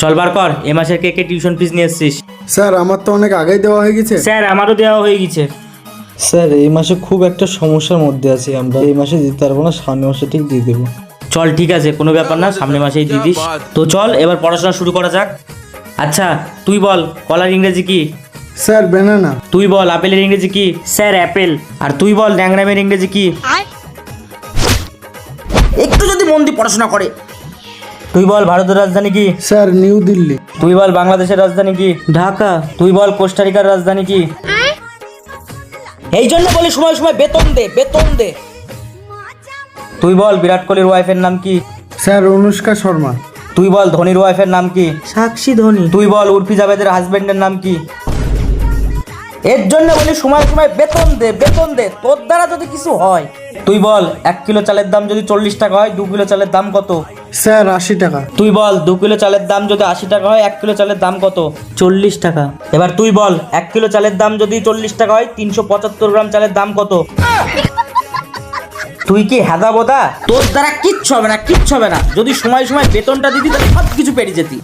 চল বার কর, এ মাসের কে কে টিউশন ফিস নিয়ে এসছিস? স্যার আমার তো অনেক আগেই দেওয়া হয়ে গেছে। স্যার আমারও দেওয়া হয়ে গেছে। স্যার এই মাসে খুব একটা সমস্যার মধ্যে আছি আমরা, এই মাসে দিতে পারবো না, সামনের মাসে ঠিক দিয়ে দেবো। চল ঠিক আছে, কোনো ব্যাপার না, সামনের মাসেই দিয়ে দিস। তো চল এবার পড়াশোনা শুরু করা যাক। আচ্ছা তুই বল কলার ইংরেজি কি? Sir banana. তুই বল আপেলের ইংরেজি কি? Sir Apple. আর তুই বল ড্যাংরামের ইংরেজি কি? একটু যদি মন দিয়ে পড়াশোনা করে। তুই বল ভারতের রাজধানী কি? Sir new Delhi. তুই বল বাংলাদেশের রাজধানী কি? ঢাকা। তুই বল কোস্টারিকার রাজধানী কি? এই জন্য বলি সময় সময় বেতন দে, বেতন দে। তুই বল বিরাট কোহলির ওয়াইফের নাম কি? স্যার অনুষ্কা শর্মা। তুই বল ধোনির ওয়াইফের নাম কি? সাক্ষী ধোনি। তুই বল উর্ফি জাভেদের হাজবেন্ডের নাম কি? এর জন্য বলি সময় সময় বেতন দে, বেতন দে, তোর দ্বারা যদি কিছু হয়। তুই বল 1 কিলো চালের দাম যদি 40 টাকা হয় 2 কিলো চালের দাম কত? স্যার 80 টাকা। তুই বল 2 কিলো চালের দাম যদি 80 টাকা হয় 1 কিলো চালের দাম কত? 40 টাকা। এবার তুই বল 1 কিলো চালের দাম যদি 40 টাকা হয় 375 গ্রাম চালের দাম কত? তুই কি হেদা বোদা? তোর দ্বারা কিচ্ছু হবে না, কিচ্ছু হবে না। যদি সময় সময় বেতনটা দিতি তাহলে সব কিছু পেরিয়ে যেতি।